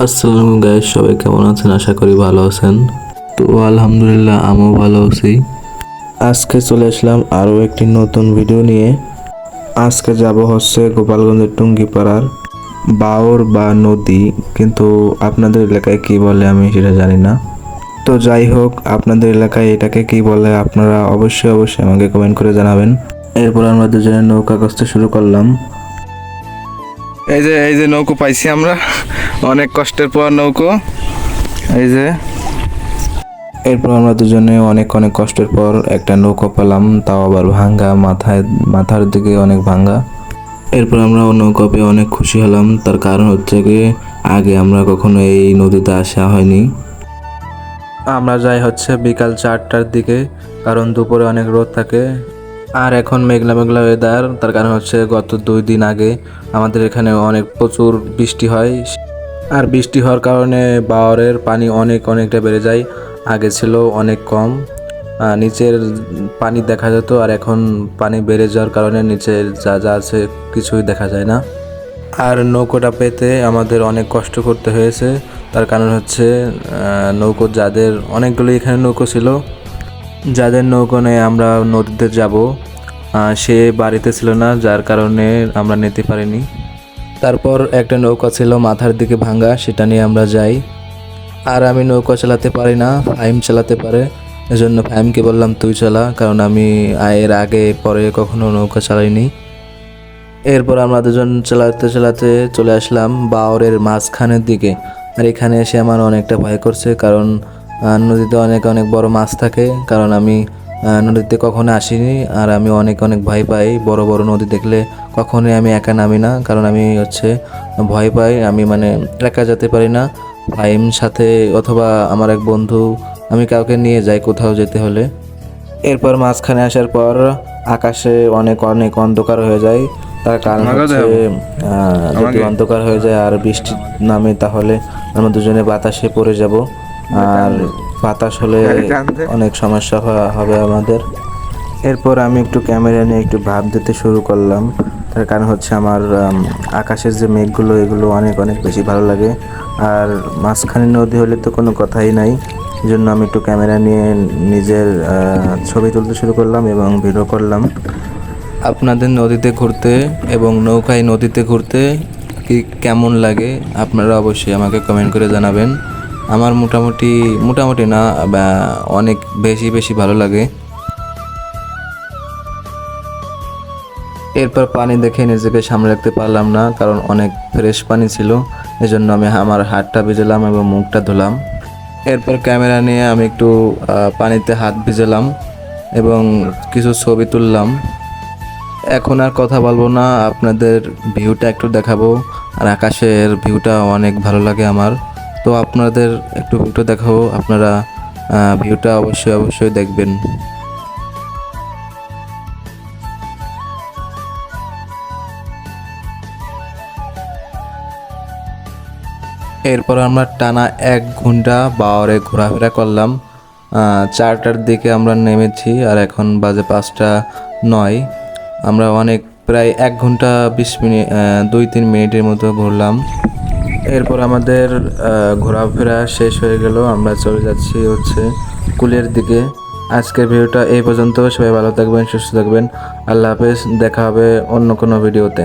আসসালামু গাইস, সবাই কেমন আছেন? আশা করি ভালো আছেন। তো আলহামদুলিল্লাহ আমিও ভালো আছি। আজকে চলে আসলাম আরও একটি নতুন ভিডিও নিয়ে। আজকে যাব হচ্ছে গোপালগঞ্জের টুঙ্গিপাড়ার বাওর বা নদী, কিন্তু আপনাদের এলাকায় কি বলে আমি সেটা জানি না। তো যাই হোক, আপনাদের এলাকায় এটাকে কি বলে আপনারা অবশ্যই আমাকে কমেন্ট করে জানাবেন। এরপর আমরা দুজনে নৌকা কষতে শুরু করলাম। এই যে নৌকো পাইছি আমরা, অনেক কষ্টের পর নৌকো। এই যে এরপর আমরা দুজনে অনেক কষ্টের পর একটা নৌকা পেলাম, তাও আবার ভাঙ্গা, মাথার দিকে অনেক ভাঙ্গা। এরপর আমরা নৌকা পেয়ে অনেক খুশি হলাম। তার কারণ হচ্ছে কি, আগে আমরা কখনো এই নদীতে আসা হয়নি। আমরা যাই হচ্ছে বিকাল 4টার দিকে, কারণ দুপুরে অনেক রোদ থাকে। আর এখন মেঘলা ওয়েদার, তার কারণ হচ্ছে গত 2 দিন আগে আমাদের এখানে প্রচুর বৃষ্টি হয়। আর বৃষ্টি হওয়ার কারণে বাওরের পানি অনেকটা বেড়ে যায়। আগে ছিল অনেক কম, নিচের পানি দেখা যেত, আর এখন পানি বেড়ে যাওয়ার কারণে নিচের যা আছে কিছুই দেখা যায় না। আর নৌকোটা পেতে আমাদের অনেক কষ্ট করতে হয়েছে। তার কারণ হচ্ছে নৌকো যাদের অনেকগুলো এখানে নৌকো ছিল, যাদের নৌকো নিয়ে আমরা নদীতে যাব সে বাড়িতে ছিল না, যার কারণে আমরা নিতে পারিনি। তারপর একটা নৌকা ছিল মাথার দিকে ভাঙ্গা, সেটা নিয়ে আমরা যাই। আর আমি নৌকা চালাতে পারি না, ফাহিম চালাতে পারে। এজন্য ফাহিমকে বললাম তুই চালা, কারণ আমি এর আগে পরে কখনো নৌকা চালাইনি। এরপর আমরা দুজন চালাতে চলে আসলাম বাওরের মাঝখানের দিকে। আর এখানে এসে আমার অনেকটা ভয় করছে, কারণ নদীতে অনেক বড় মাছ থাকে। কারণ আমি নদীতে কখনো আসিনি, আর আমি অনেক ভয় পাই বড় নদী দেখলে। কখনোই আমি একা নামি না, কারণ আমি ভয় পাই। আমি একা যেতে পারি না, ফাহিম সাথে অথবা আমার এক বন্ধু, আমি কাউকে নিয়ে যাই কোথাও যেতে হলে। এরপর মাঝখানে আসার পর আকাশে অনেক অন্ধকার হয়ে যায়। তার কারণ হচ্ছে যদি অন্ধকার হয়ে যায় আর বৃষ্টি নামে, তাহলে আমরা দুজনে বাতাসে পড়ে যাব, আর বাতাস হলে অনেক সমস্যা হবে আমাদের। এরপর আমি একটু ক্যামেরা নিয়ে একটু ভাব দিতে শুরু করলাম। তার কারণ হচ্ছে আমার আকাশের যে মেঘগুলো, এগুলো অনেক বেশি ভালো লাগে। আর মাঝখানে নদী হলে তো কোনো কথাই নাই, এই জন্য আমি একটু ক্যামেরা নিয়ে নিজের ছবি তুলতে শুরু করলাম এবং ভিডিও করলাম। আপনাদের নদীতে ঘুরতে এবং নৌকায় নদীতে ঘুরতে কি কেমন লাগে আপনারা অবশ্যই আমাকে কমেন্ট করে জানাবেন। আমার মোটামুটি না, অনেক বেশি ভালো লাগে। এরপর পানি দেখে নিজেকে সামনে রাখতে পারলাম না, কারণ অনেক ফ্রেশ পানি ছিল। এজন্য আমি আমার হাতটা ভিজালাম এবং মুখটা ধুলাম। এরপর ক্যামেরা নিয়ে আমি একটু পানিতে হাত ভিজালাম এবং কিছু ছবি তুললাম। এখন আর কথা বলবো না, আপনাদের ভিউটা একটু দেখাবো। আর আকাশের ভিউটা অনেক ভালো লাগে আমার, তো আপনাদের একটু ভিউটা দেখাবো। আপনারা ভিউটা অবশ্যই দেখবেন। এরপর আমরা টানা 1 ঘন্টা বাওরে ঘোরাফেরা করলাম। 4টার দিকে আমরা নেমেছি, আর এখন বাজে 5টা 9। আমরা প্রায় 1 ঘন্টা 20 মিনিট 2-3 মিনিটের মতো ঘুরলাম। এরপর আমাদের ঘোরাফেরা শেষ হয়ে গেল, আমরা চলে যাচ্ছি কুলের দিকে। আজকের ভিডিওটা এই পর্যন্ত। সবাই ভালো থাকবেন, সুস্থ থাকবেন। আল্লাহ হাফেজ, দেখা হবে অন্য কোনো ভিডিওতে।